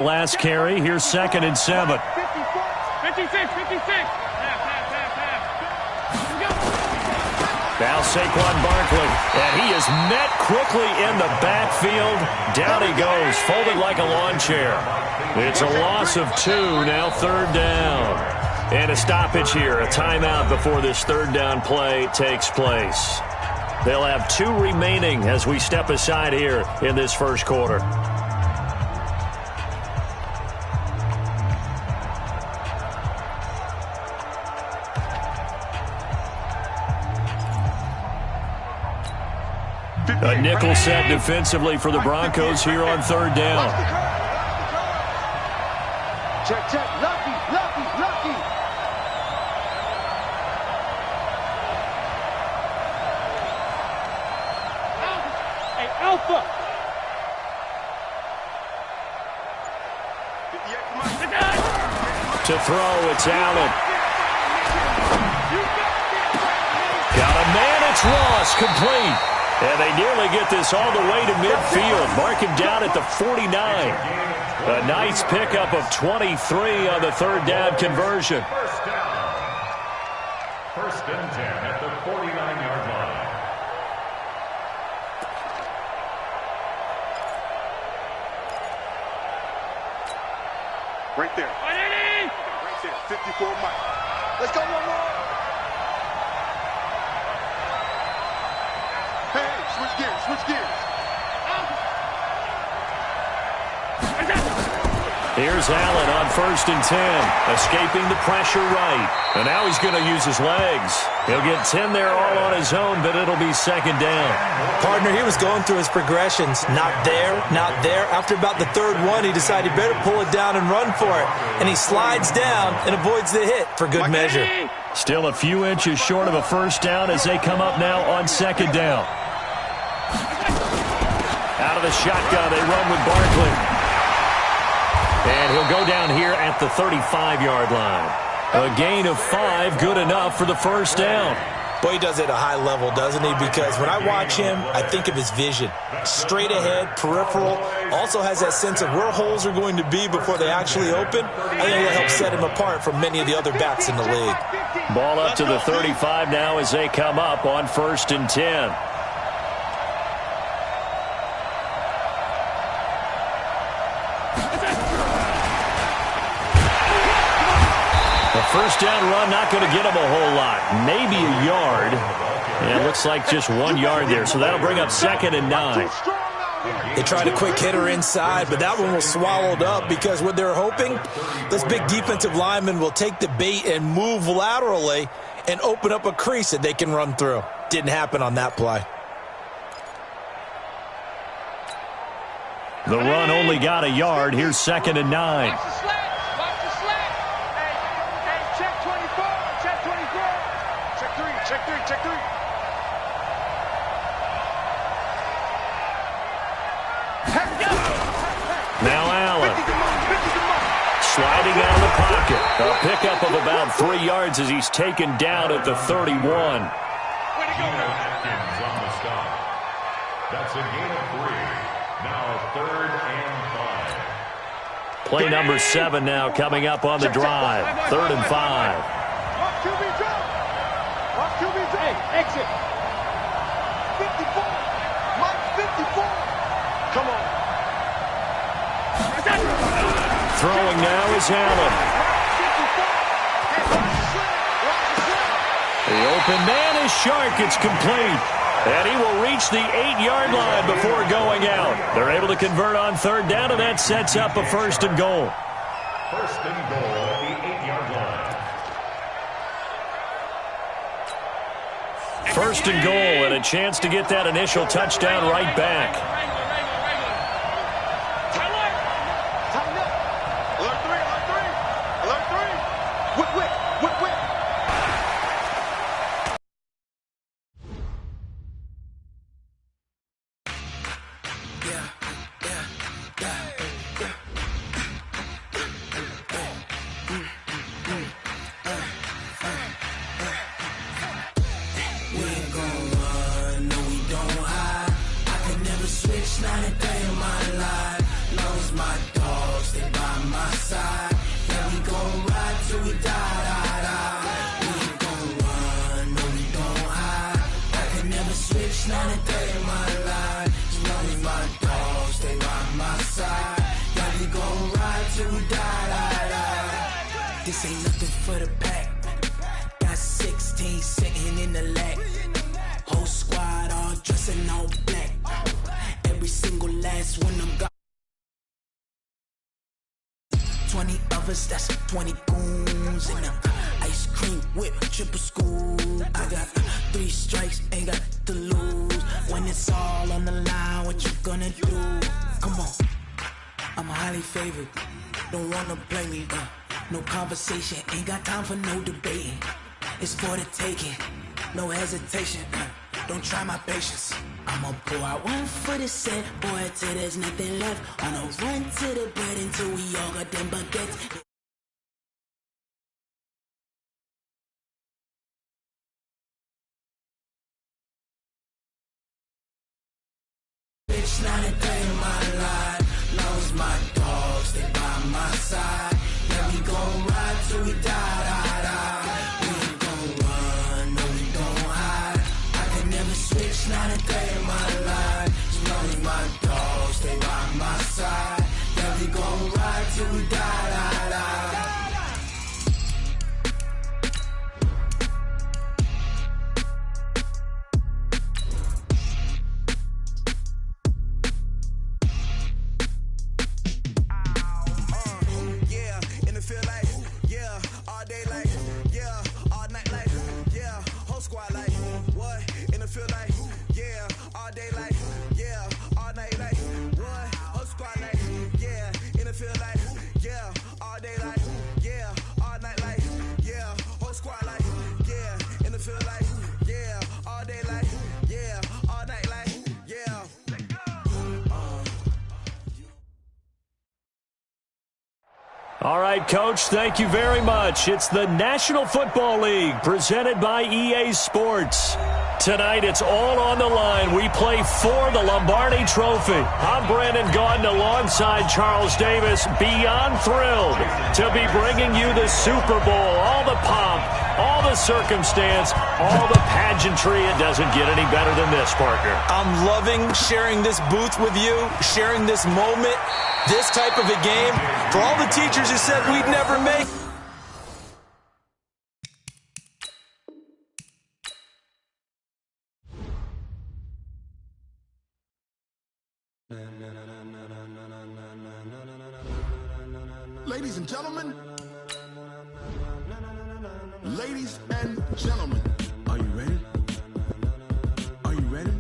Last carry, here's 2nd and 7. 56, 56. Now Saquon Barkley, and he is met quickly in the backfield. Down he goes, folded like a lawn chair. It's a loss of 2, now 3rd down. And a stoppage here, a timeout before this 3rd down play takes place. They'll have 2 remaining as we step aside here in this first quarter. A nickel set defensively for the Broncos here on 3rd down. Check. Lucky. Hey, Alpha. To throw, it's Allen. Got a man, it's Ross, complete. And they nearly get this all the way to midfield. Mark him down at the 49. A nice pickup of 23 on the 3rd down conversion. First down. 1st and 10 at the 49-yard line. Right there. 54 Mike. Let's go one more. Hey, switch gears. Here's Allen on 1st and 10, escaping the pressure right. And now he's going to use his legs. He'll get 10 there all on his own, but it'll be 2nd down. Partner, he was going through his progressions. Not there. After about the 3rd one, he decided he better pull it down and run for it. And he slides down and avoids the hit for good measure. Still a few inches short of a 1st down as they come up now on 2nd down. Out of the shotgun, they run with Barkley. And he'll go down here at the 35-yard line. A gain of 5, good enough for the 1st down. Boy, he does it at a high level, doesn't he? Because when I watch him, I think of his vision. Straight ahead, peripheral, also has that sense of where holes are going to be before they actually open. I think it'll help set him apart from many of the other backs in the league. Ball up to the 35 now as they come up on 1st and 10. The 1st down run not going to get him a whole lot. Maybe a yard. And it looks like just 1 yard there. So that'll bring up 2nd and 9. They tried a quick hitter inside, but that one was swallowed up because what they're hoping, this big defensive lineman will take the bait and move laterally and open up a crease that they can run through. Didn't happen on that play. The run only got a yard. Here's 2nd and 9. Check 3. Now Allen. Sliding out of the pocket. A pickup of about 3 yards as he's taken down at the 31. Atkins on the stop. That's a gain of 3. Now 3rd and 5. Play number 7 now coming up on the drive. 3rd and 5. Hey, exit. 54. Mike 54. Come on. Throwing now is Allen. The open man is Shark. It's complete. And he will reach the 8-yard line before going out. They're able to convert on 3rd down, and that sets up a 1st and goal. 1st and goal at the 8-yard line. 1st and goal, and a chance to get that initial touchdown right back. This ain't nothing for the pack. Got 16 sitting in the lag. Whole squad all dressing all black. Every single last one of them got 20 of us, that's 20 goons in them. Ice cream whip, triple scoop. I got 3 strikes, ain't got to lose. When it's all on the line, what you gonna do? Come on, I'm highly favored. Don't wanna play me, no conversation, ain't got time for no debating. It's for the taking, no hesitation. Don't try my patience. I'ma pour out one for the set, boy, till there's nothing left. On a run to the bread until we all got them baguettes. Bitch, not a day in my life. Long as my dogs stay by my side. Yeah, we gon' ride till we die, die, die. We ain't gon' run, no, we gon' hide. I can never switch, not a day in my life. As long as my dogs stay by my side. Yeah, we gon' ride till we die, die, die. All right, Coach, thank you very much. It's the National Football League presented by EA Sports. Tonight, it's all on the line. We play for the Lombardi Trophy. I'm Brandon Gaudin alongside Charles Davis. Beyond thrilled to be bringing you the Super Bowl. All the pomp, all the circumstance, all the pageantry. It doesn't get any better than this, partner. I'm loving sharing this booth with you, sharing this moment, this type of a game. For all the teachers who said we'd never make it. Ladies and gentlemen, ladies and gentlemen, are you ready? Are you ready?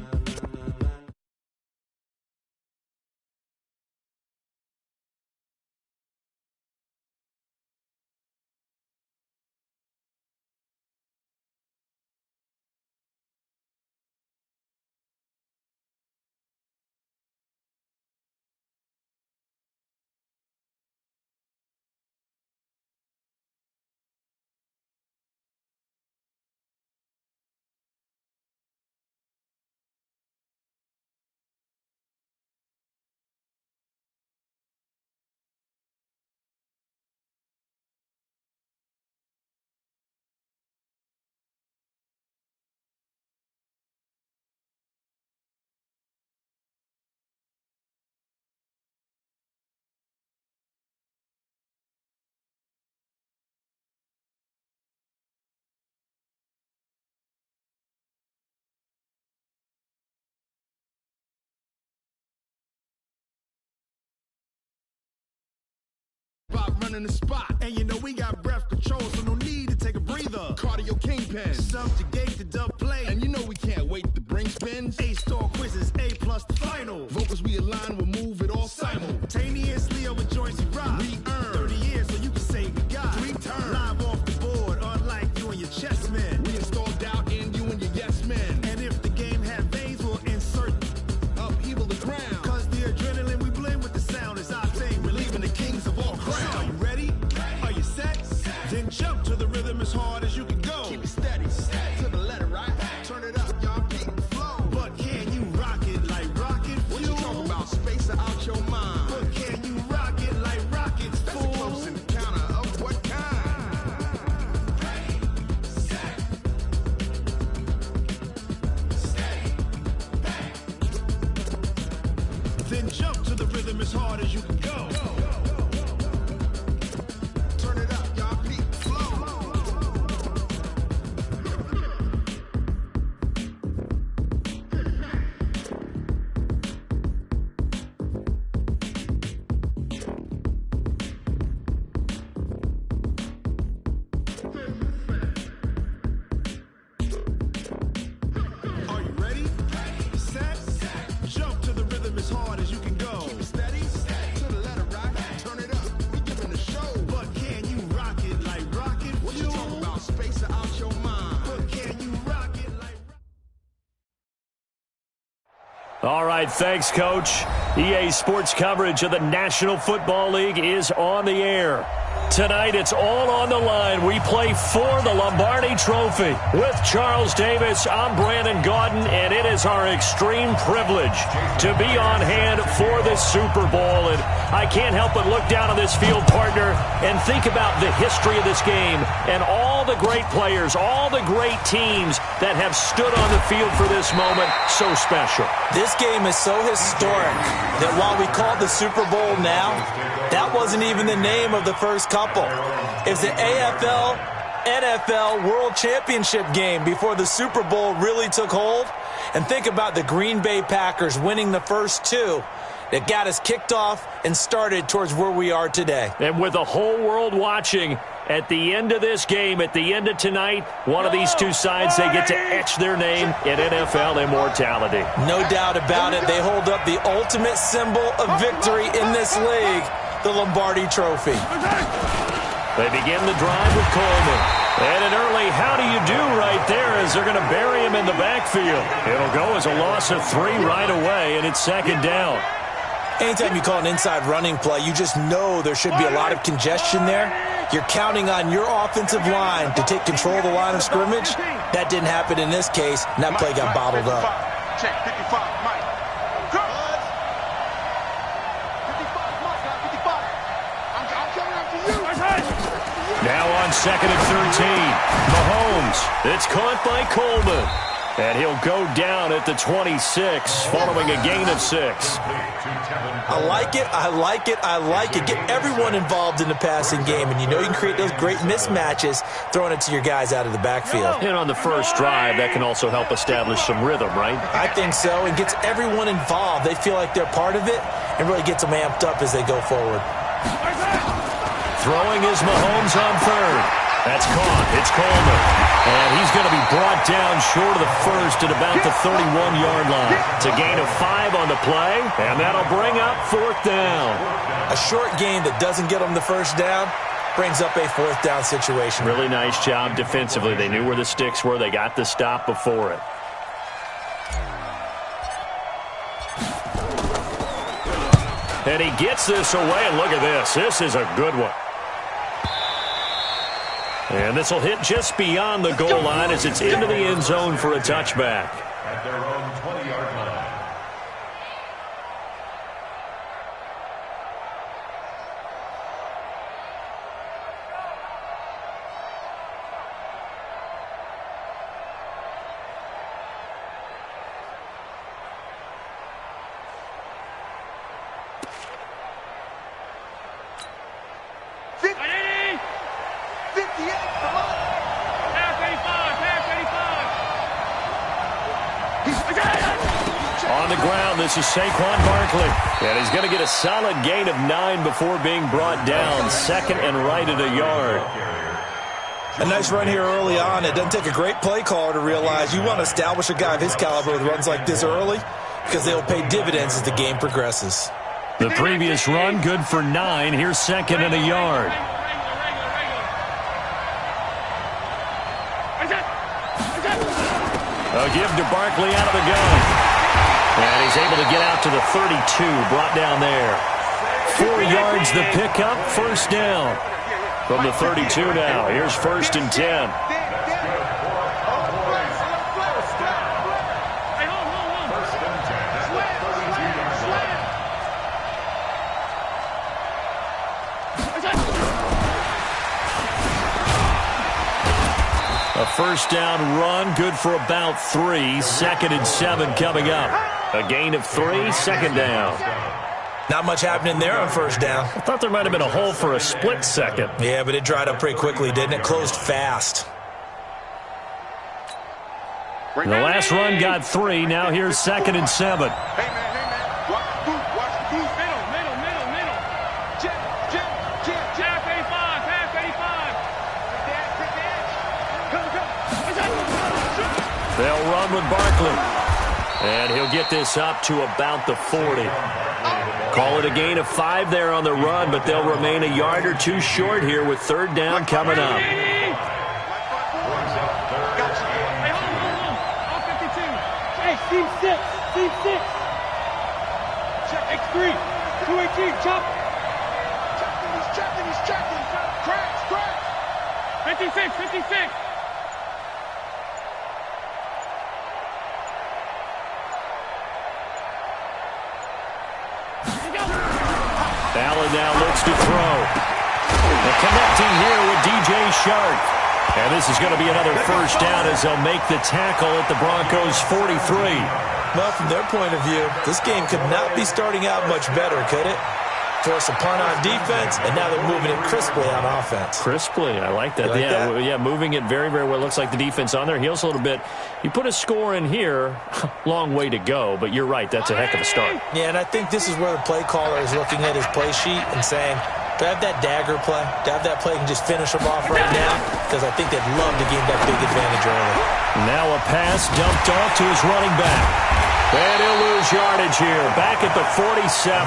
Running the spot, and you know we got breath control, so no need to take a breather. Cardio kingpin, subjugate the dub play, and you know we can't wait to bring spins. A-star quizzes, A+ the final. Vocals we align, we'll move it all simultaneously over joints we rock. We earn 30 years, so you can say we got 3 turns live off the board, unlike you and your chess men. We install doubt in you and your yes men, and if the game had veins, we'll insert upheaval the ground. Cause the adrenaline we blend with the sound is our thing. We're leaving the kings of all crowns. Are you ready? Are you set? Then jump to the rhythm as hard as you can go. Keep it steady, to the letter, right? Turn it up, y'all, keep the flow. But can you rock it like rocket fuel? What you talking about? Space out your mind. But can you rock All right, thanks, Coach. EA Sports coverage of the National Football League is on the air. Tonight, it's all on the line. We play for the Lombardi Trophy. With Charles Davis, I'm Brandon Gaudin, and it is our extreme privilege to be on hand for the Super Bowl. And I can't help but look down on this field, partner, and think about the history of this game and all the great players, all the great teams that have stood on the field for this moment. So special. This game is so historic that while we call it the Super Bowl now, that wasn't even the name of the first couple. It was the AFL, NFL World Championship game before the Super Bowl really took hold. And think about the Green Bay Packers winning the first two that got us kicked off and started towards where we are today. And with the whole world watching, at the end of this game, at the end of tonight, one of these two sides, they get to etch their name in NFL immortality. No doubt about it. They hold up the ultimate symbol of victory in this league, the Lombardi Trophy. They begin the drive with Coleman. And an early how do you do right there as they're going to bury him in the backfield. It'll go as a loss of 3 right away, and it's second down. Anytime you call an inside running play, you just know there should be a lot of congestion there. You're counting on your offensive line to take control of the line of scrimmage. That didn't happen in this case, and that play got bottled up. Check 55, Mike. Go. 55, Mike. 55. I'm coming after you. Now on second and 13. Mahomes. It's caught by Coleman. And he'll go down at the 26, following a gain of 6. I like it, I like it, I like it. Get everyone involved in the passing game, and you know you can create those great mismatches throwing it to your guys out of the backfield. And on the first drive, that can also help establish some rhythm, right? I think so, and gets everyone involved. They feel like they're part of it, and really gets them amped up as they go forward. Throwing is Mahomes on third. That's caught. It's Coleman. And he's going to be brought down short of the first at about the 31-yard line. It's a gain of 5 on the play, and that'll bring up 4th down. A short gain that doesn't get them the first down brings up a 4th down situation. Really nice job defensively. They knew where the sticks were. They got the stop before it. And he gets this away, and look at this. This is a good one. And this will hit just beyond the goal line as it's into the end zone for a touchback. At their own 20-yard line. This is Saquon Barkley, and he's going to get a solid gain of 9 before being brought down. Second and right at a yard. A nice run here early on. It doesn't take a great play caller to realize you want to establish a guy of his caliber with runs like this early because they'll pay dividends as the game progresses. The previous run, good for 9. Here's second and a yard. A give to Barkley out of the gun. And he's able to get out to the 32, brought down there. 4 yards the pickup, first down. From the 32 now, here's 1st and 10. A first down run, good for about 3. 2nd and 7 coming up. A gain of 3, second down. Not much happening there on first down. I thought there might have been a hole for a split second. Yeah, but it dried up pretty quickly, didn't it? Closed fast. The last run got 3. Now here's 2nd and 7. Hey, man. Watch the boot. Middle. Jab 85. Pass 85. They'll run with Barkley. And he'll get this up to about the 40. Call it a gain of 5 there on the run, but they'll remain a yard or 2 short here with 3rd down coming up. Hey, hold on. All 52. Hey, team 6. X3, 218, chop. He's checking. Cracks. 56. Allen now looks to throw. And connecting here with DJ Shark. And this is going to be another first down as they'll make the tackle at the Broncos' 43. Well, from their point of view, this game could not be starting out much better, could it? Force a punt on defense, and now they're moving it crisply on offense. Crisply, I like that. Yeah, moving it very, very well. Looks like the defense on their heels a little bit. You put a score in here, long way to go, but you're right, that's a heck of a start. Yeah, and I think this is where the play caller is looking at his play sheet and saying, do I have that dagger play? Do I have that play and just finish them off right now? Because I think they'd love to gain that big advantage early. Now a pass dumped off to his running back. And he'll lose yardage here. Back at the 47.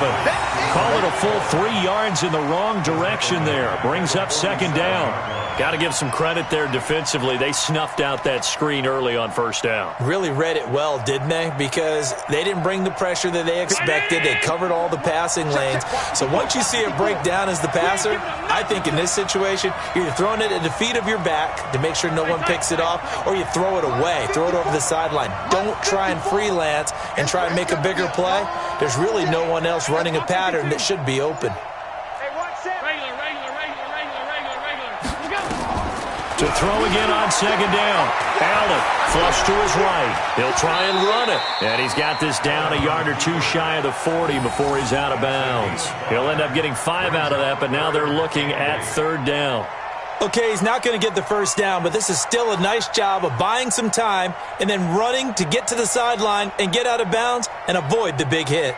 Call it a full 3 yards in the wrong direction there. Brings up second down. Got to give some credit there defensively. They snuffed out that screen early on first down. Really read it well, didn't they? Because they didn't bring the pressure that they expected. They covered all the passing lanes. So once you see it break down as the passer, I think in this situation, you're either throwing it at the feet of your back to make sure no one picks it off, or you throw it away. Throw it over the sideline. Don't try and freelance and try and make a bigger play. There's really no one else running a pattern that should be open. To throw again on second down. Allen flush to his right. He'll try and run it. And he's got this down a yard or two shy of the 40 before he's out of bounds. He'll end up getting 5 out of that, but now they're looking at third down. Okay, he's not going to get the first down, but this is still a nice job of buying some time and then running to get to the sideline and get out of bounds and avoid the big hit.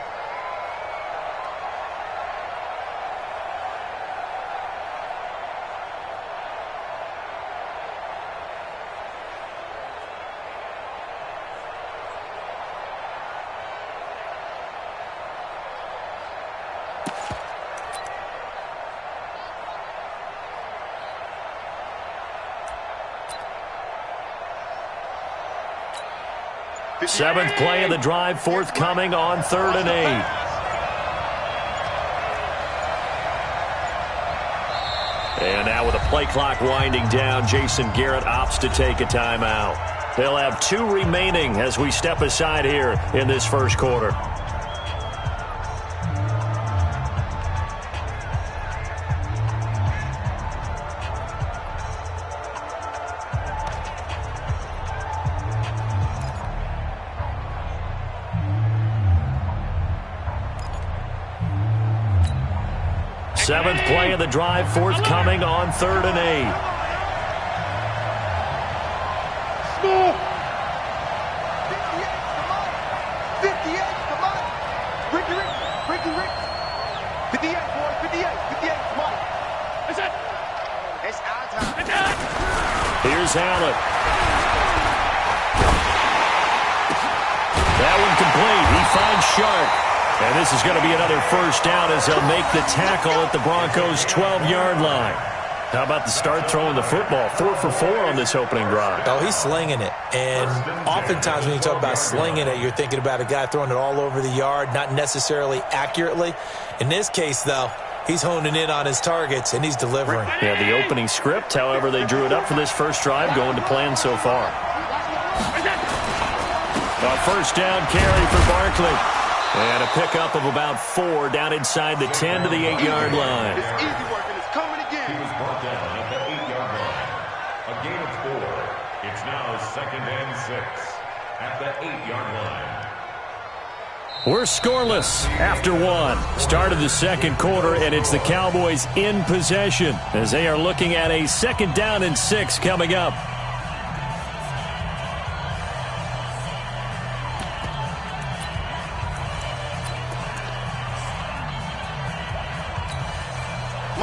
Seventh play of the drive, forthcoming on 3rd and 8. And now with the play clock winding down, Jason Garrett opts to take a timeout. They'll have 2 remaining as we step aside here in this first quarter. Seventh play of the drive, forthcoming on 3rd and 8. Small. 58, come on. Ricky. 58, boys, 58, come on. That's it. It's our time. That's it. Here's Allen. That one complete. He finds Shark. And this is going to be another first down as they'll make the tackle at the Broncos' 12-yard line. How about the start throwing the football? 4 for 4 on this opening drive. Oh, he's slinging it. And oftentimes when you talk about slinging it, you're thinking about a guy throwing it all over the yard, not necessarily accurately. In this case, though, he's honing in on his targets, and he's delivering. Yeah, the opening script, however, they drew it up for this first drive, going to plan so far. A first down carry for Barkley. And a pickup of about 4 down inside the 10 to the 8-yard line. It's easy work, and it's coming again. He was brought down at the 8-yard line. A gain of 4. It's now 2nd and 6 at the 8-yard line. We're scoreless after 1. Start of the second quarter, and it's the Cowboys in possession as they are looking at a 2nd down and 6 coming up.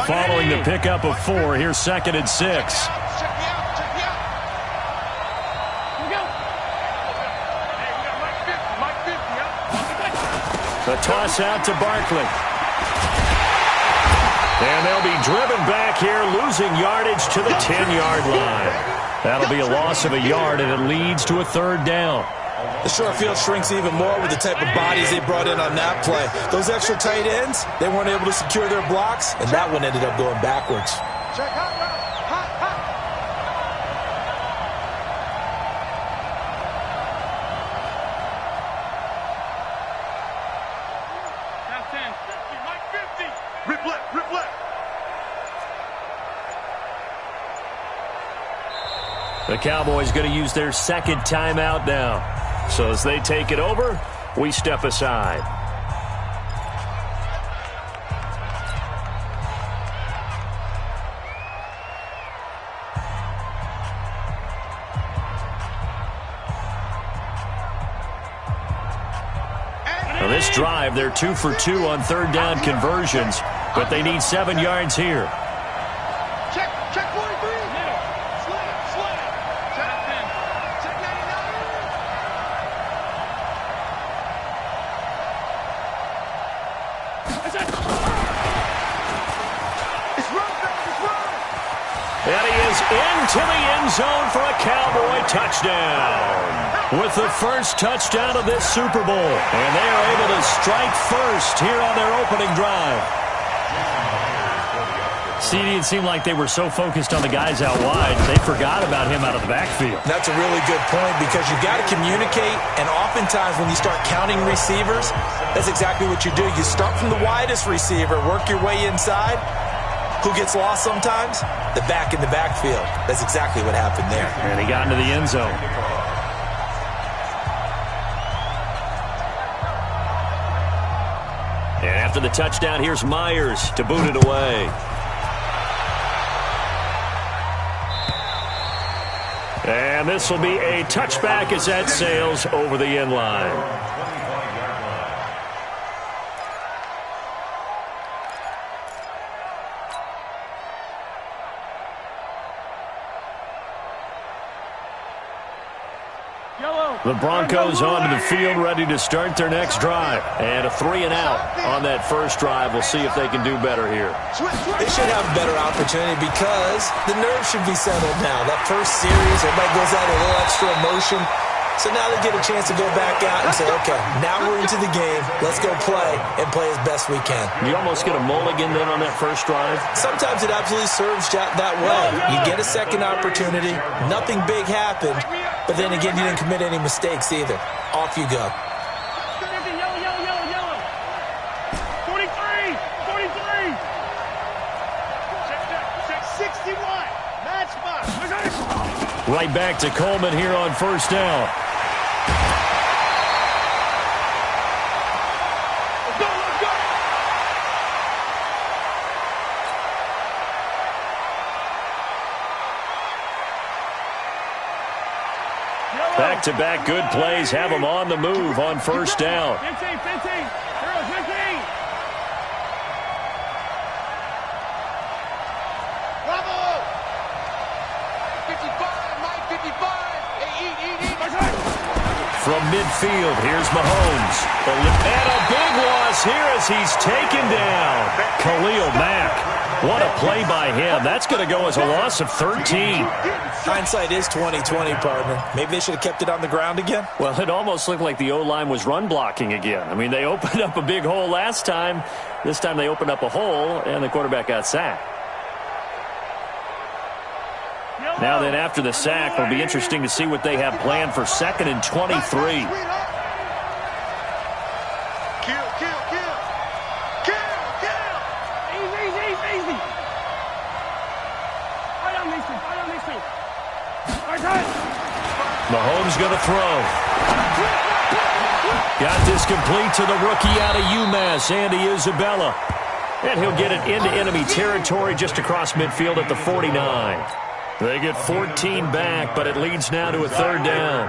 Following the pickup of 4, here's 2nd and 6. Check me out. Hey, we got Mike 50, The toss out to Barkley. And they'll be driven back here, losing yardage to the 10-yard line. That'll be a loss of a yard, and it leads to a 3rd down. The short field shrinks even more with the type of bodies they brought in on that play. Those extra tight ends, they weren't able to secure their blocks, and that one ended up going backwards. Check hot route. Hot, hot. That's 10. 50, Mike 50. Rip left, rip left. The Cowboys going to use their second timeout now. So as they take it over, we step aside. Now this drive, they're 2 for 2 on third down conversions, but they need 7 yards here. Check 43. Slam. Check 10. Check 99. It's run, baby, it's run. And he is into the end zone for a Cowboy touchdown. With the first touchdown of this Super Bowl. And they are able to strike first here on their opening drive. CD, it seemed like they were so focused on the guys out wide, they forgot about him out of the backfield. That's a really good point because you've got to communicate, and oftentimes when you start counting receivers, that's exactly what you do. You start from the widest receiver, work your way inside. Who gets lost sometimes? The back in the backfield. That's exactly what happened there. And he got into the end zone. And after the touchdown, here's Myers to boot it away. And this will be a touchback as that sails over the end line. The Broncos onto the field, ready to start their next drive. And a 3 and out on that first drive. We'll see if they can do better here. They should have a better opportunity because the nerves should be settled now. That first series, everybody goes out a little extra emotion. So now they get a chance to go back out and say, okay, now we're into the game. Let's go play and play as best we can. You almost get a mulligan then on that first drive? Sometimes it absolutely serves that way. You get a second opportunity. Nothing big happened. But then again, you didn't commit any mistakes either. Off you go. Yellow. 43. Check 61. Match box. Right back to Coleman here on first down. Let's go. Back-to-back good plays have them on the move on first down. 15. 15. Bravo. 55. Mike 55. Hey, eat. From midfield, here's Mahomes. And a big loss here as he's taken down. Khalil Mack. What a play by him. That's going to go as a loss of 13. Hindsight is 20/20, partner. Maybe they should have kept it on the ground again. Well, it almost looked like the O-line was run blocking again. I mean, they opened up a big hole last time. This time they opened up a hole, and the quarterback got sacked. Now then, after the sack, it'll be interesting to see what they have planned for 2nd and 23. Mahomes going to throw. Got this complete to the rookie out of UMass, Andy Isabella. And he'll get it into enemy territory just across midfield at the 49. They get 14 back, but it leads now to a 3rd down.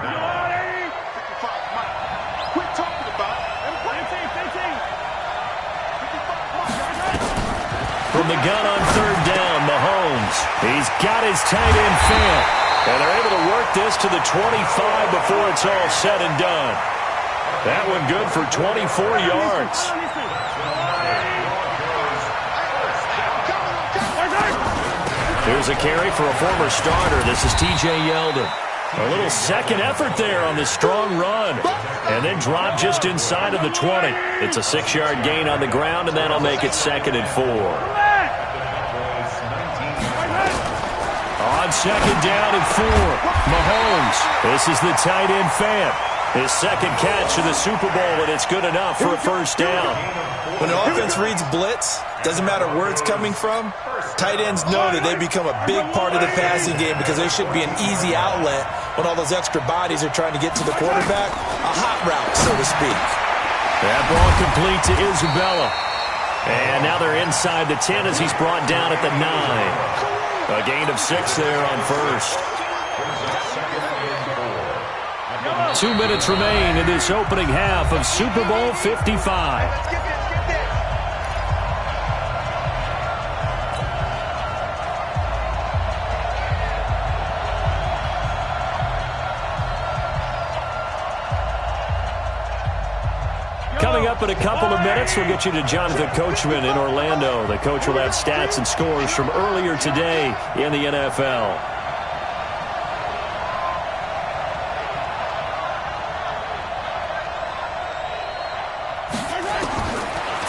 From the gun on 3rd down, Mahomes. He's got his tight end Fant. And they're able to work this to the 25 before it's all said and done. That one good for 24 yards. Here's a carry for a former starter. This is T.J. Yeldon. A little second effort there on the strong run. And then drop just inside of the 20. It's a 6-yard gain on the ground, and that'll make it 2nd and 4. On 2nd down and 4, Mahomes. This is the tight end Fant. His second catch of the Super Bowl, and it's good enough for a first down. When an offense reads blitz, doesn't matter where it's coming from, tight ends know that they become a big part of the passing game because there should be an easy outlet when all those extra bodies are trying to get to the quarterback. A hot route, so to speak. That ball complete to Isabella. And now they're inside the 10 as he's brought down at the 9. A gain of 6 there on first. 2 minutes remain in this opening half of Super Bowl 55. Coming up in a couple of minutes, we'll get you to Jonathan Coachman in Orlando. The coach will have stats and scores from earlier today in the NFL.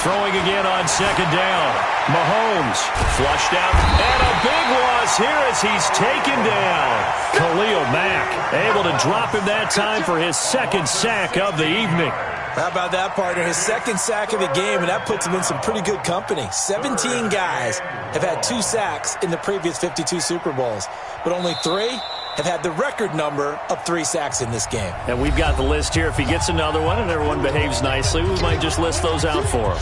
Throwing again on 2nd down. Mahomes flushed out. And a big loss here as he's taken down. Khalil Mack able to drop him that time for his 2nd sack of the evening. How about that, partner? His 2nd sack of the game, and that puts him in some pretty good company. 17 guys have had 2 sacks in the previous 52 Super Bowls, but only 3 have had the record number of 3 sacks in this game. And we've got the list here. If he gets another one and everyone behaves nicely, we might just list those out for him.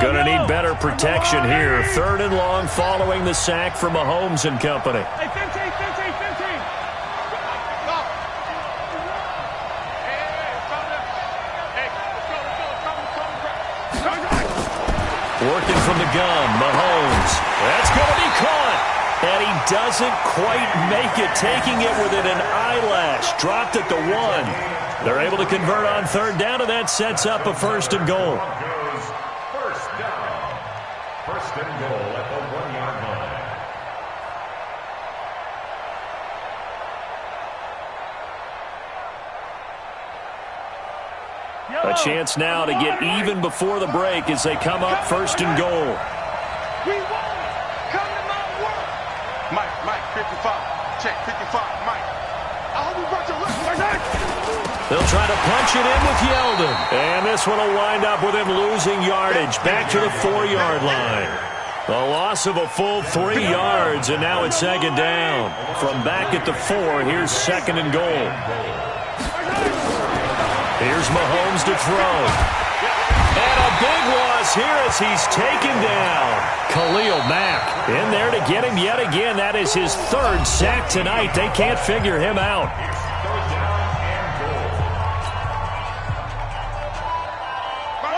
Going to need better protection here. 3rd and long following the sack from Mahomes and company. Hey, 15. Working from the gun, Mahomes. That's going to be caught. And he doesn't quite make it, taking it within an eyelash. Dropped at the 1. They're able to convert on 3rd down, and that sets up a 1st and goal. First and goal at the 1-yard line. A chance now to get even before the break as they come up 1st and goal. We won. Come to my work. Mike, 55. Check, 55, Mike. I hope you brought your left. They'll try to punch it in with Yeldon. And this one will wind up with him losing yardage back to the 4-yard line. A loss of a full 3 yards, and now it's 2nd down. From back at the 4, here's 2nd and goal. Here's Mahomes to throw. And a big loss here as he's taken down. Khalil Mack in there to get him yet again. That is his 3rd sack tonight. They can't figure him out.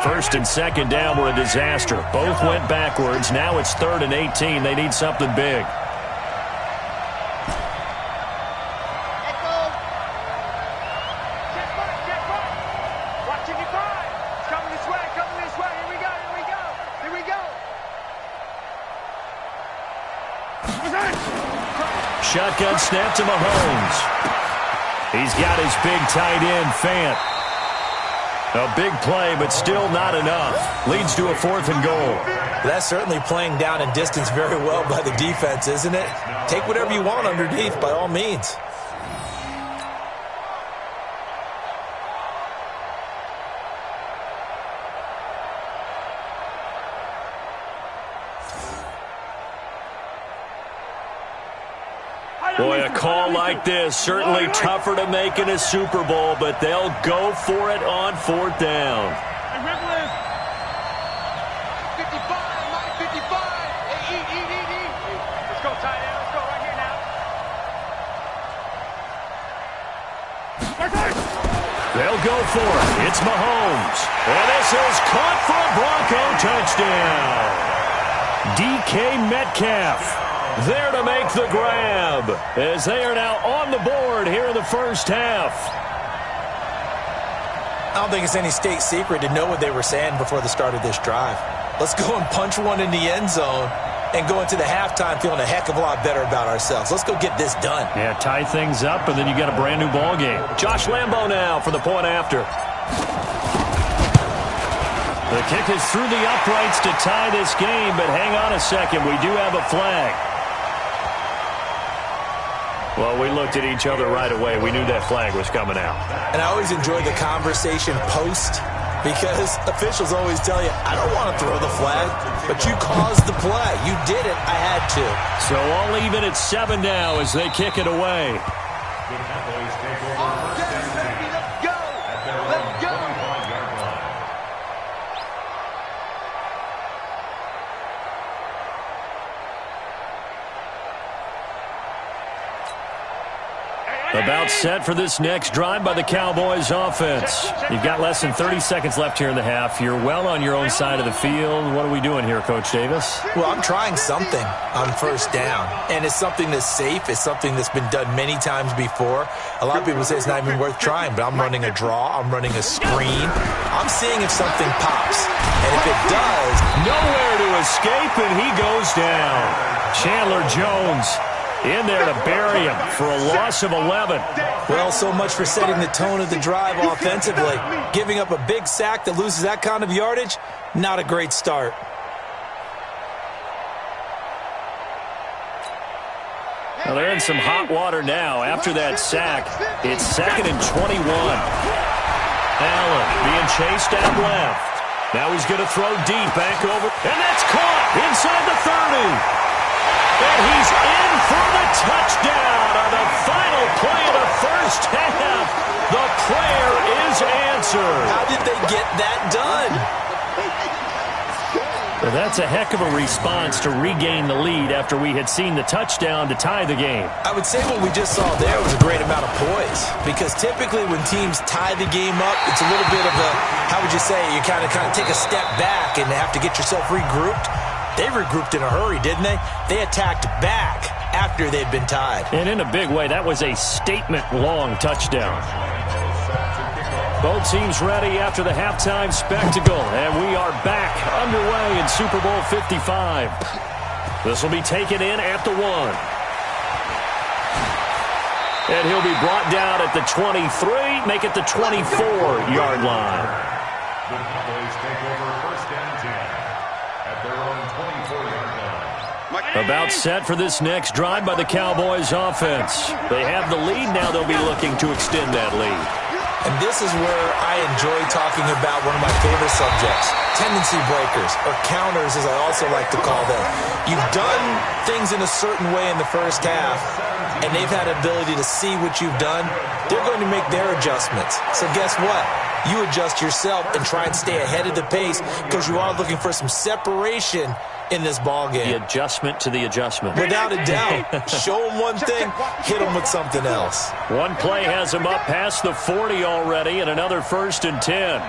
1st and 2nd down were a disaster. Both went backwards. Now it's 3rd and 18. They need something big. Shotgun snap to Mahomes. He's got his big tight end, Fant. A big play, but still not enough. Leads to a 4th and goal. That's certainly playing down and distance very well by the defense, isn't it? Take whatever you want underneath, by all means. Boy, a call like this, certainly tougher to make in a Super Bowl, but they'll go for it on 4th down. Hey, Ripley. 55, Mike, 55. Hey, eat. Let's go, tight end. Let's go right here now. They'll go for it. It's Mahomes. And this is caught for a Bronco touchdown. DK Metcalf there to make the grab as they are now on the board here in the first half. I don't think it's any state secret to know what they were saying before the start of this drive. Let's go and punch one in the end zone and go into the halftime feeling a heck of a lot better about ourselves. Let's go get this done. Yeah, tie things up, and then you got a brand new ball game. Josh Lambo now for the point after. The kick is through the uprights to tie this game, but hang on a second. We do have a flag. Well, we looked at each other right away. We knew that flag was coming out. And I always enjoy the conversation post because officials always tell you, I don't want to throw the flag, but you caused the play. You did it. I had to. So all even at 7 now as they kick it away. The Cowboys take over first and 10 at their own 25-yard line. About set for this next drive by the Cowboys offense. You've got less than 30 seconds left here in the half. You're well on your own side of the field. What are we doing here, Coach Davis? Well, I'm trying something on first down, and it's something that's safe. It's something that's been done many times before. A lot of people say it's not even worth trying, but I'm running a draw. I'm running a screen. I'm seeing if something pops, and if it does, nowhere to escape, and he goes down. Chandler Jones in there to bury him for a loss of 11. Well, so much for setting the tone of the drive offensively. Giving up a big sack that loses that kind of yardage, not a great start. Well, they're in some hot water now. After that sack, it's 2nd and 21. Allen being chased out left. Now he's going to throw deep, back over, and that's caught inside the 30. And he's in for the touchdown on the final play of the first half. The prayer is answered. How did they get that done? Well, that's a heck of a response to regain the lead after we had seen the touchdown to tie the game. I would say what we just saw there was a great amount of poise, because typically when teams tie the game up, it's a little bit of a, how would you say, you kind of take a step back and have to get yourself regrouped. They regrouped in a hurry, didn't they? They attacked back after they'd been tied. And in a big way, that was a statement-long touchdown. Both teams ready after the halftime spectacle, and we are back underway in Super Bowl 55. This will be taken in at the 1. And he'll be brought down at the 23, make it the 24-yard line. The Cowboys take over first and 10 at their own 24-yard line. About set for this next drive by the Cowboys offense. They have the lead. Now they'll be looking to extend that lead. And this is where I enjoy talking about one of my favorite subjects, tendency breakers, or counters as I also like to call them. You've done things in a certain way in the first half, and they've had an ability to see what you've done. They're going to make their adjustments. So guess what? You adjust yourself and try and stay ahead of the pace, because you are looking for some separation in this ball game. The adjustment to the adjustment. Without a doubt. Show them one thing, hit them with something else. One play has them up past the 40 already, and another 1st and 10.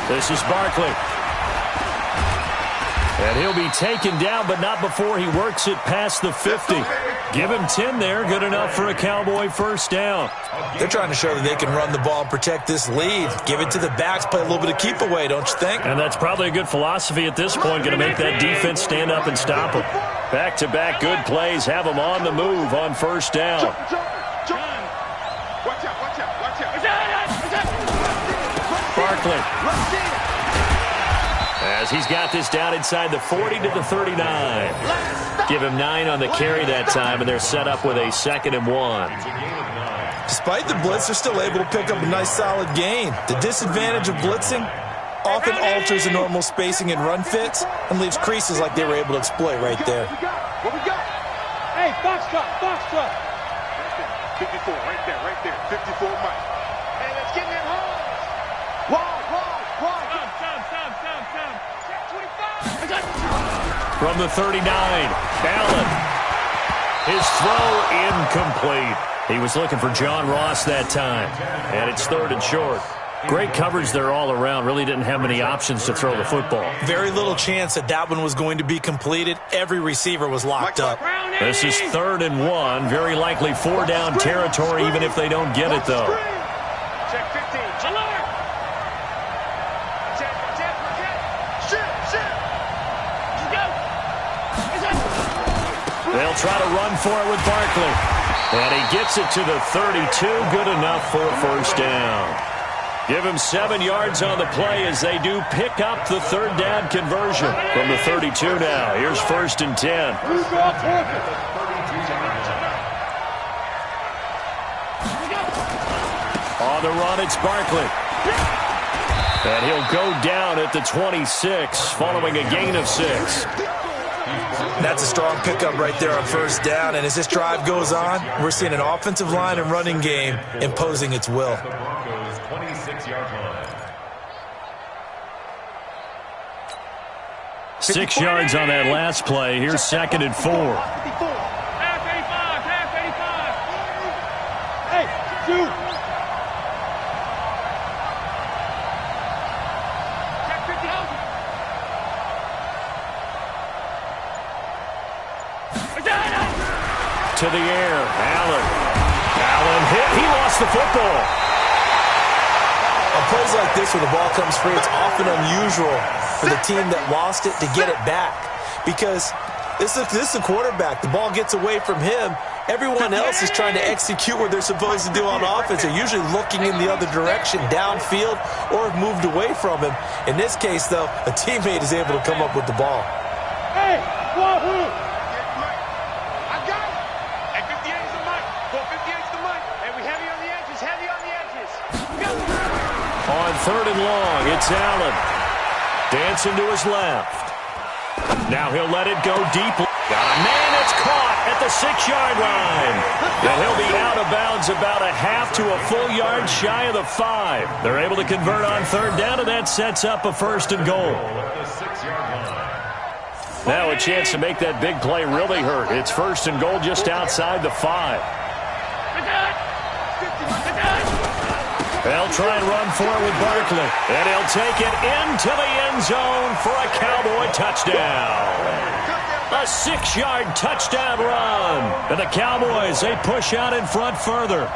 This is Barkley. And he'll be taken down, but not before he works it past the 50. Give him 10 there. Good enough for a Cowboy first down. They're trying to show that they can run the ball and protect this lead. Give it to the backs, play a little bit of keep away, don't you think? And that's probably a good philosophy at this point. Going to make that defense stand up and stop them. Back-to-back good plays. Have them on the move on first down. Barkley. As he's got this down inside the 40 to the 39. Give him 9 on the carry that time, and they're set up with a 2nd and 1. Despite the blitz, they're still able to pick up a nice solid gain. The disadvantage of blitzing often alters the normal spacing and run fits and leaves creases like they were able to exploit right there. What we got? Hey, box truck. 54, right there. 54, Mike. Hey, let's get in there home. Wide. From the 39, Allen. His throw incomplete. He was looking for John Ross that time, and it's 3rd and short. Great coverage there all around. Really didn't have many options to throw the football. Very little chance that one was going to be completed. Every receiver was locked up. This is 3rd and 1. Very likely 4-down territory, even if they don't get it, though. Check 15. Alert! Check. They'll try to run for it with Barkley. And he gets it to the 32. Good enough for a first down. Give him 7 yards on the play as they do pick up the 3rd down conversion from the 32 now. Here's 1st and 10. On the run, it's Barkley. And he'll go down at the 26 following a gain of 6. That's a strong pickup right there on 1st down. And as this drive goes on, we're seeing an offensive line and running game imposing its will. 6 yards on that last play. Here's 2nd and 4. Half 85. Hey, shoot. Check 50. To the air. Allen hit. He lost the football. On plays like this where the ball comes free, it's often unusual for the team that lost it to get it back. Because this is the quarterback. The ball gets away from him. Everyone else is trying to execute what they're supposed to do on offense. They're usually looking in the other direction, downfield, or have moved away from him. In this case, though, a teammate is able to come up with the ball. Hey, wahoo! I got it. At 58 is the mic. 58 is the mic. And we heavy on the edges. Go. On 3rd and long, it's Allen. Dancing to his left. Now he'll let it go deep. Got a man that's caught at the 6-yard line. And he'll be out of bounds about a half to a full yard shy of the 5. They're able to convert on 3rd down, and that sets up a 1st and goal. Now a chance to make that big play really hurt. It's 1st and goal just outside the 5. They'll try and run for it with Barkley. And he'll take it into the end zone for a Cowboy touchdown. A 6-yard touchdown run. And the Cowboys, they push out in front further.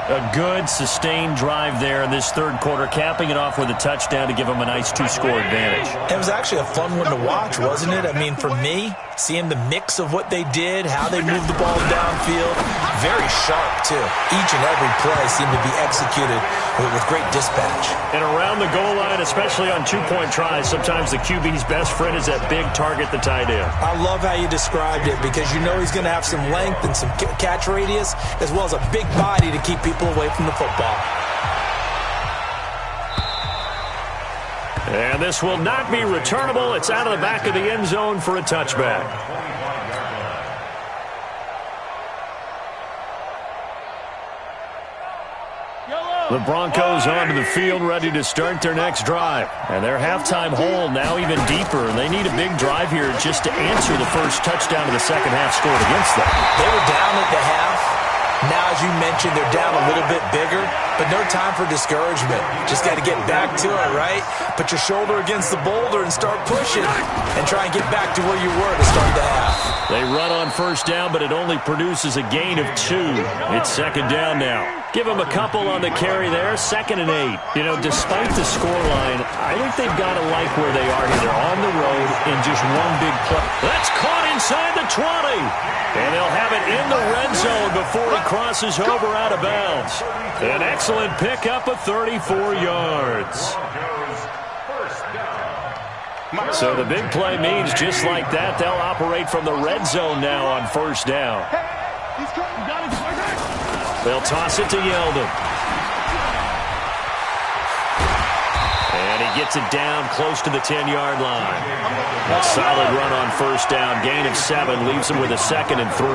A good, sustained drive there in this 3rd quarter, capping it off with a touchdown to give them a nice 2-score advantage. It was actually a fun one to watch, wasn't it? I mean, for me, seeing the mix of what they did, how they moved the ball downfield, very sharp, too. Each and every play seemed to be executed with great dispatch. And around the goal line, especially on 2-point tries, sometimes the QB's best friend is that big target, the tight end. I love how you described it because you know he's going to have some length and some catch radius as well as a big body to keep people away from the football. And this will not be returnable. It's out of the back of the end zone for a touchback. The Broncos onto the field ready to start their next drive. And their halftime hole now even deeper. And they need a big drive here just to answer the first touchdown of the second half scored against them. They were down at the half. Now, as you mentioned, they're down a little bit bigger, but no time for discouragement. Just got to get back to it, right? Put your shoulder against the boulder and start pushing and try and get back to where you were to start the half. They run on 1st down, but it only produces a gain of 2. It's 2nd down now. Give them a couple on the carry there, 2nd and 8. You know, despite the scoreline, I think they've got to like where they are here. They're on the road in just one big play. That's caught inside the 20. And they'll have it in the red zone before he crosses over out of bounds. An excellent pickup of 34 yards. So the big play means just like that, they'll operate from the red zone now on 1st down. They'll toss it to Yeldon. And he gets it down close to the 10-yard line. A solid run on 1st down. Gain of 7 leaves him with a 2nd and 3.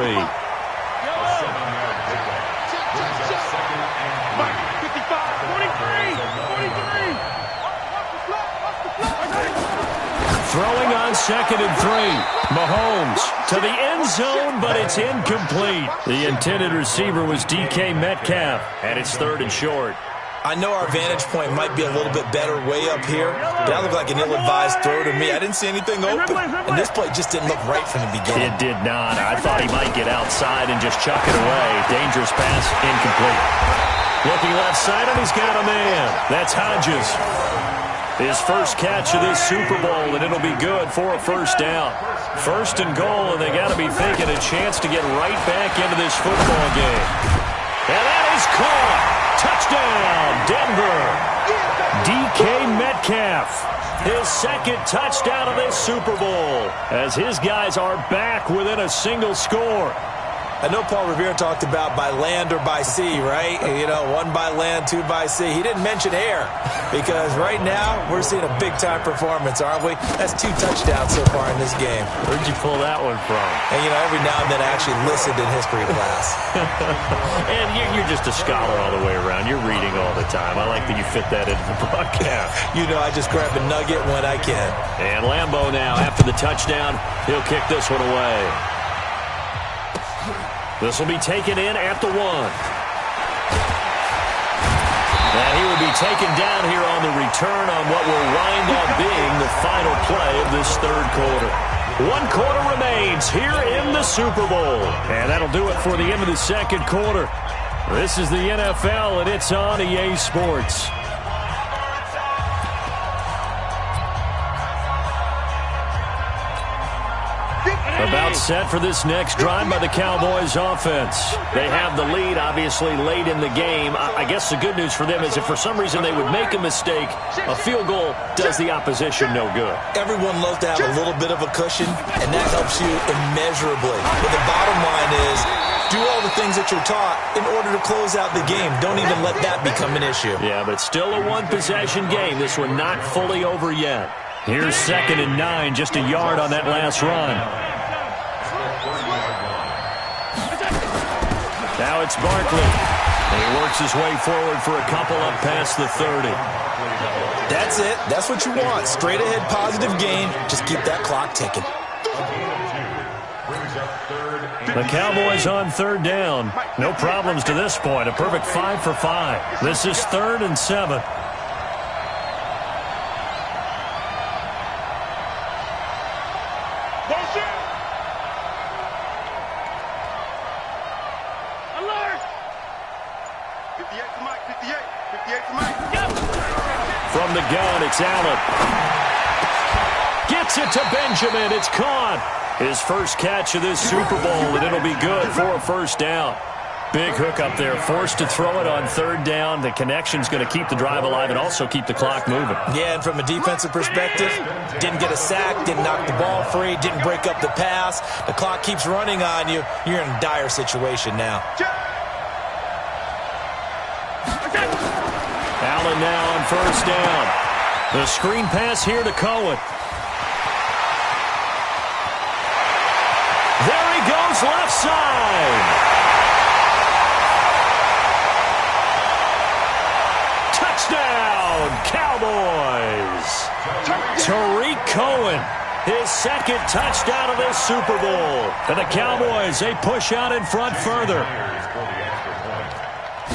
Throwing on 2nd and 3. Mahomes to the end zone, but it's incomplete. The intended receiver was DK Metcalf, and it's 3rd and short. I know our vantage point might be a little bit better way up here, but that looked like an ill-advised throw to me. I didn't see anything open, and this play just didn't look right from the beginning. It did not. I thought he might get outside and just chuck it away. Dangerous pass, incomplete. Looking left side, and he's got a man. That's Hodges. His first catch of this Super Bowl, and it'll be good for a first down. First and goal, and they got to be thinking a chance to get right back into this football game. And that is caught. Touchdown, Denver. DK Metcalf. His second touchdown of this Super Bowl, as his guys are back within a single score. I know Paul Revere talked about by land or by sea, right? You know, 1 by land, 2 by sea. He didn't mention air because right now we're seeing a big-time performance, aren't we? That's 2 touchdowns so far in this game. Where'd you pull that one from? And, you know, every now and then I actually listened in history class. And you're just a scholar all the way around. You're reading all the time. I like that you fit that into the broadcast. You know, I just grab a nugget when I can. And Lambeau now, after the touchdown, he'll kick this one away. This will be taken in at the 1. And he will be taken down here on the return on what will wind up being the final play of this third quarter. 1 quarter remains here in the Super Bowl. And that'll do it for the end of the second quarter. This is the NFL, and it's on EA Sports. About set for this next drive by the Cowboys offense. They have the lead, obviously, late in the game. I guess the good news for them is if for some reason they would make a mistake, a field goal does the opposition no good. Everyone loves to have a little bit of a cushion, and that helps you immeasurably. But the bottom line is, do all the things that you're taught in order to close out the game. Don't even let that become an issue. Yeah, but still a one-possession game. This one not fully over yet. Here's 2nd and 9, just a yard on that last run. Now it's Barkley. And he works his way forward for a couple up past the 30. That's it. That's what you want. Straight ahead positive gain. Just keep that clock ticking. The Cowboys on 3rd down. No problems to this point. A perfect 5 for 5. This is 3rd and 7. From the gun, it's Allen. Gets it to Benjamin. It's caught. His first catch of this Super Bowl, and it'll be good for a first down. Big hook up there. Forced to throw it on 3rd down. The connection's going to keep the drive alive and also keep the clock moving. Yeah, and from a defensive perspective, didn't get a sack, didn't knock the ball free, didn't break up the pass. The clock keeps running on you. You're in a dire situation now. Allen now on 1st down. The screen pass here to Cohen. There he goes left side. Touchdown, Cowboys. Tariq Cohen, his 2nd touchdown of this Super Bowl. And the Cowboys, they push out in front further.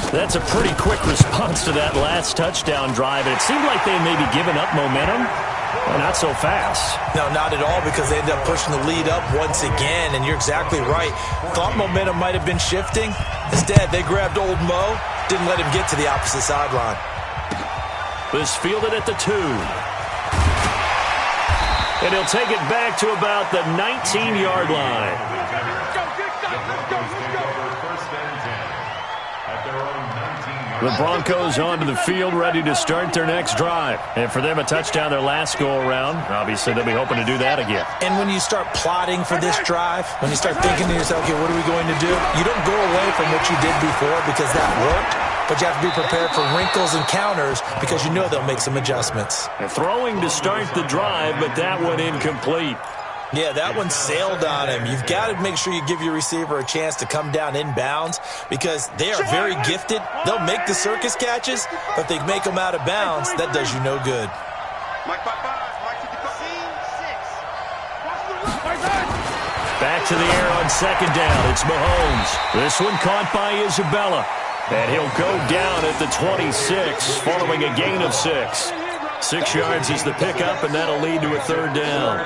That's a pretty quick response to that last touchdown drive. And it seemed like they maybe given up momentum. Well, not so fast. No, not at all, because they ended up pushing the lead up once again. And you're exactly right. Thought momentum might have been shifting. Instead, they grabbed old Mo, didn't let him get to the opposite sideline. This fielded at the 2. And he'll take it back to about the 19-yard line. The Broncos onto the field, ready to start their next drive. And for them, a touchdown their last go-around. Obviously, they'll be hoping to do that again. And when you start plotting for this drive, when you start thinking to yourself, okay, what are we going to do? You don't go away from what you did before because that worked, but you have to be prepared for wrinkles and counters because you know they'll make some adjustments. And throwing to start the drive, but that one incomplete. Yeah, that one sailed on him. You've got to make sure you give your receiver a chance to come down inbounds because they are very gifted. They'll make the circus catches, but if they make them out of bounds, that does you no good. Back to the air on 2nd down. It's Mahomes. This one caught by Isabella. And he'll go down at the 26 following a gain of 6. 6 yards is the pickup, and that'll lead to a third down.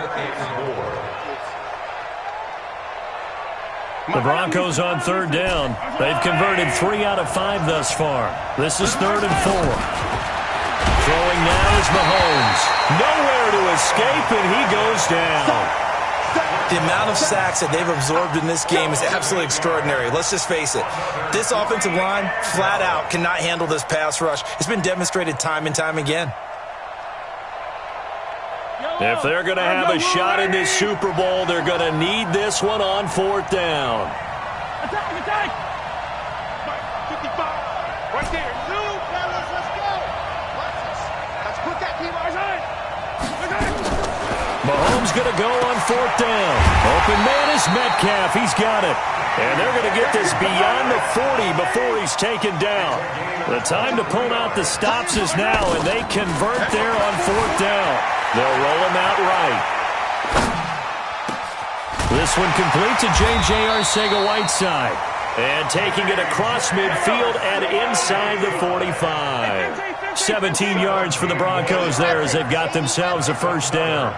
The Broncos on third down. They've converted 3 out of 5 thus far. This is 3rd and 4. Throwing now is Mahomes. Nowhere to escape, and he goes down. The amount of sacks that they've absorbed in this game is absolutely extraordinary. Let's just face it. This offensive line, flat out, cannot handle this pass rush. It's been demonstrated time and time again. If they're going to have a shot in this Super Bowl, they're going to need this one on 4th down. Attack, attack! 55. Right there. Move, fellas. Let's go. Let's put that team on side. Mahomes going to go on 4th down. Open man is Metcalf. He's got it. And they're going to get this beyond the 40 before he's taken down. The time to pull out the stops is now, and they convert there on 4th down. They'll roll him out right. This one complete to J.J. Arcega-Whiteside. And taking it across midfield and inside the 45. 17 yards for the Broncos there as they've got themselves a first down.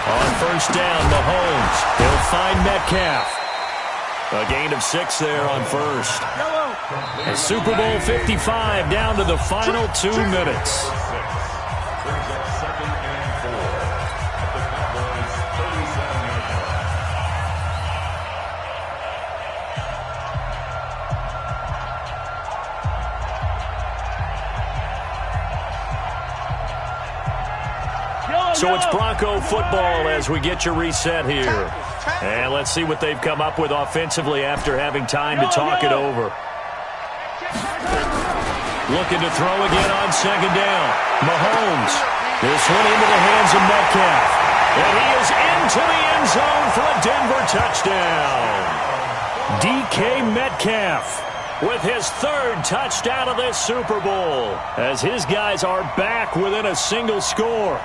On first down, Mahomes. He'll find Metcalf. A gain of 6 there on first. A Super Bowl 55 down to the final 2 minutes. So it's Bronco football as we get you reset here. And let's see what they've come up with offensively after having time to talk it over. Looking to throw again on 2nd down. Mahomes. This one into the hands of Metcalf. And he is into the end zone for a Denver touchdown. DK Metcalf with his 3rd touchdown of this Super Bowl as his guys are back within a single score.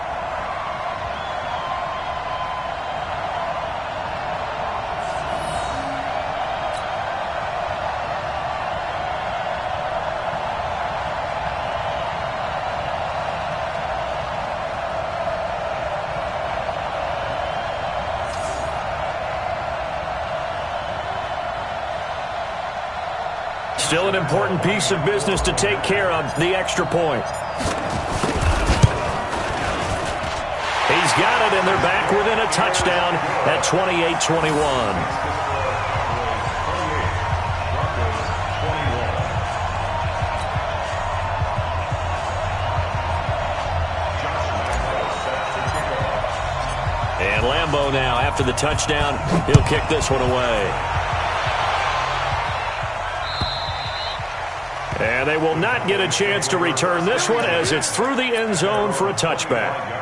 Still an important piece of business to take care of, the extra point. He's got it, and they're back within a touchdown at 28-21. And Lambeau now, after the touchdown, he'll kick this one away. And they will not get a chance to return this one as it's through the end zone for a touchback.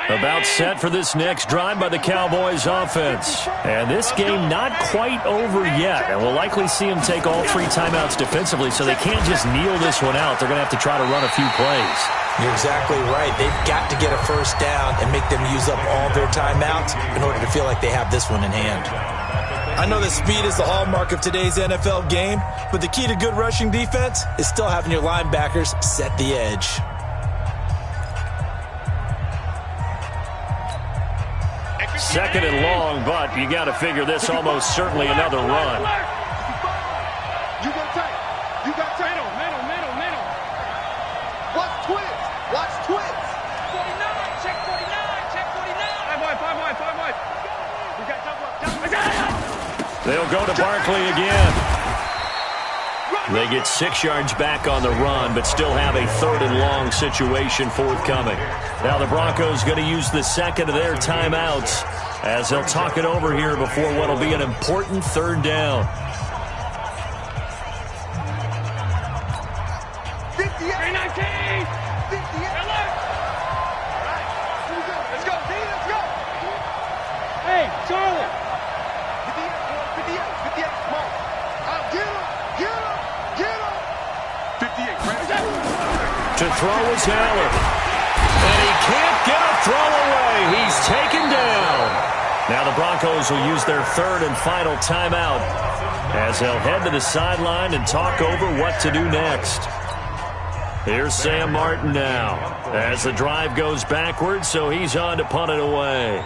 About set for this next drive by the Cowboys offense. And this game not quite over yet. And we'll likely see them take all 3 timeouts defensively, so they can't just kneel this one out. They're going to have to try to run a few plays. You're exactly right. They've got to get a first down and make them use up all their timeouts in order to feel like they have this one in hand. I know that speed is the hallmark of today's NFL game, but the key to good rushing defense is still having your linebackers set the edge. Second and long, but you got to figure this almost certainly another run. You go tight. You got tight. Middle. Watch twins. Watch twins. 49. Check 49. Check 49. 5 wide. We got double up. They'll go to Barkley again. They get 6 yards back on the run, but still have a 3rd and long situation forthcoming. Now the Broncos going to use the second of their timeouts as they'll talk it over here before what will be an important 3rd down. 58. 319. 58. Let's go, D. Let's go. Hey, Charlie. 58. Come on. Get him. 58. To throw is Allen. And he can't get a throw away. He's taken down. Now the Broncos will use their third and final timeout as they'll head to the sideline and talk over what to do next. Here's Sam Martin now as the drive goes backwards, so he's on to punt it away.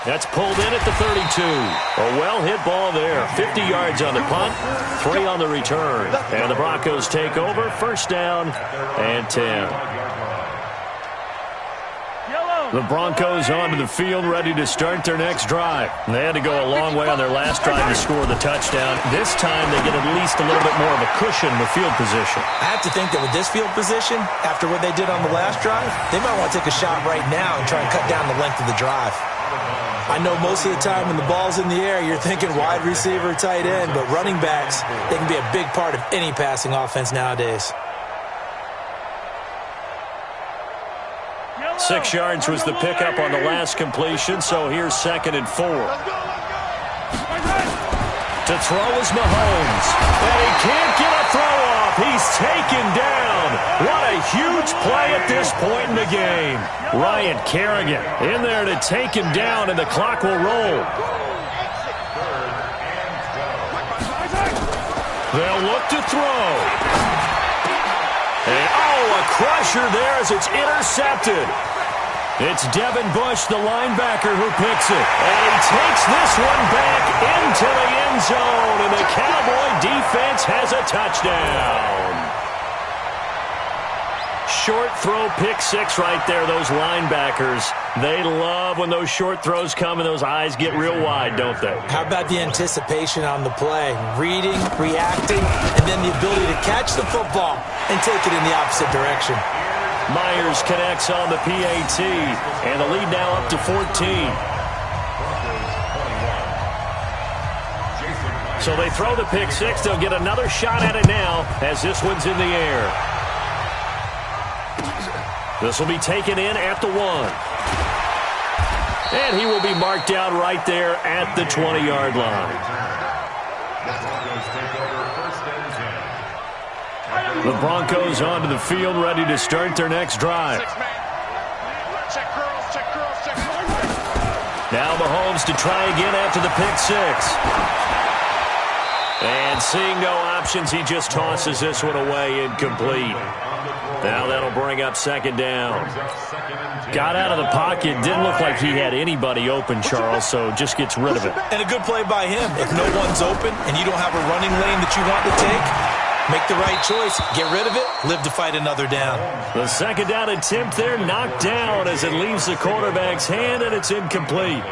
That's pulled in at the 32. A well-hit ball there. 50 yards on the punt, 3 on the return. And the Broncos take over, first down and 10. The Broncos onto the field, ready to start their next drive. They had to go a long way on their last drive to score the touchdown. This time they get at least a little bit more of a cushion with field position. I have to think that with this field position, after what they did on the last drive, they might want to take a shot right now and try and cut down the length of the drive. I know most of the time when the ball's in the air, you're thinking wide receiver, tight end, but running backs, they can be a big part of any passing offense nowadays. 6 yards was the pickup on the last completion, so here's 2nd and 4. To throw is Mahomes, and he can't get a throw off. He's taken down. What a huge play at this point in the game. Ryan Kerrigan in there to take him down, and the clock will roll. They'll look to throw. And, a crusher there as it's intercepted. It's Devin Bush, the linebacker, who picks it. And he takes this one back into the end zone, and the Cowboy defense has a touchdown. Short throw, pick 6 right there, those linebackers. They love when those short throws come and those eyes get real wide, don't they? How about the anticipation on the play? Reading, reacting, and then the ability to catch the football and take it in the opposite direction. Myers connects on the PAT, and the lead now up to 14. So they throw the pick 6. They'll get another shot at it now as this one's in the air. This will be taken in at the 1. And he will be marked down right there at the 20-yard line. The Broncos onto the field, ready to start their next drive. Now Mahomes to try again after the pick 6. And seeing no options, he just tosses this one away, incomplete. Now that'll bring up 2nd down. Got out of the pocket. Didn't look like he had anybody open, Charles, so just gets rid of it. And a good play by him. If no one's open and you don't have a running lane that you want to take, make the right choice. Get rid of it. Live to fight another down. The 2nd down attempt there knocked down as it leaves the quarterback's hand, and it's incomplete.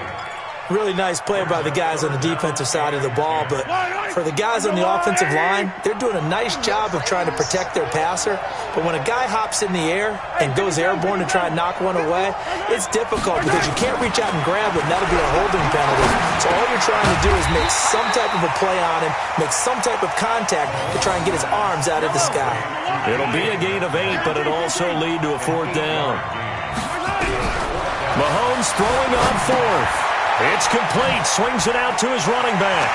Really nice play by the guys on the defensive side of the ball, but for the guys on the offensive line, they're doing a nice job of trying to protect their passer. But when a guy hops in the air and goes airborne to try and knock one away, it's difficult because you can't reach out and grab it, and that'll be a holding penalty. So all you're trying to do is make some type of a play on him, make some type of contact to try and get his arms out of the sky. It'll be a gain of 8, but it'll also lead to a 4th down. Mahomes throwing on 4th. It's complete. Swings it out to his running back.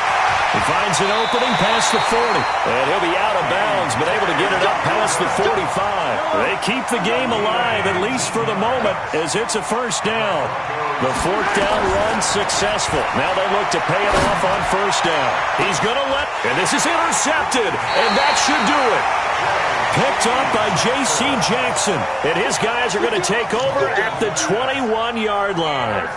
He finds an opening past the 40. And he'll be out of bounds, but able to get it up past the 45. They keep the game alive, at least for the moment, as it's a first down. The 4th down run successful. Now they look to pay it off on first down. He's going to and this is intercepted, and that should do it. Picked up by J.C. Jackson, and his guys are going to take over at the 21-yard line.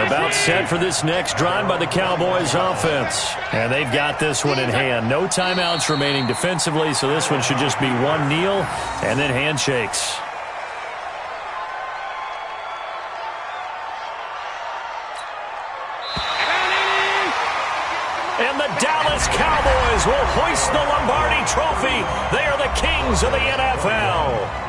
About set for this next drive by the Cowboys offense. And they've got this one in hand. No timeouts remaining defensively, so this one should just be one kneel and then handshakes. And the Dallas Cowboys will hoist the Lombardi Trophy. They are the kings of the NFL.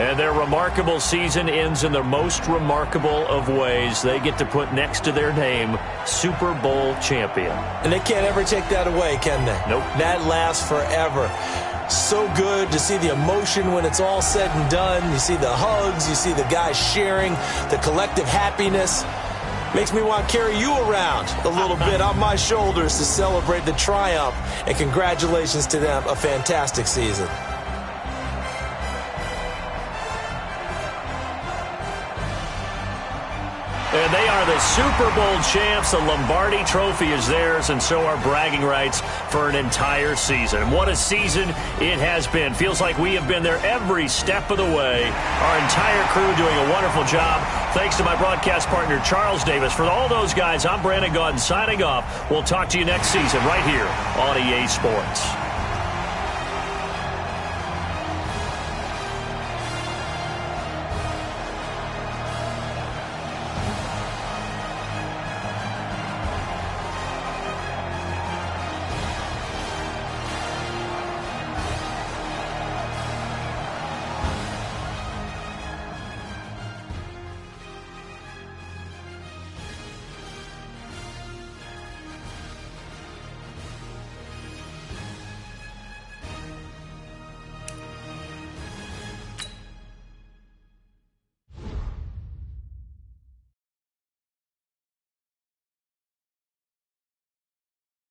And their remarkable season ends in the most remarkable of ways. They get to put next to their name, Super Bowl champion. And they can't ever take that away, can they? Nope. That lasts forever. So good to see the emotion when it's all said and done. You see the hugs, you see the guys sharing, the collective happiness. Makes me want to carry you around a little bit on my shoulders to celebrate the triumph. And congratulations to them, a fantastic season. And they are the Super Bowl champs. The Lombardi Trophy is theirs, and so are bragging rights for an entire season. What a season it has been. Feels like we have been there every step of the way. Our entire crew doing a wonderful job. Thanks to my broadcast partner, Charles Davis. For all those guys, I'm Brandon Gaudin signing off. We'll talk to you next season right here on EA Sports.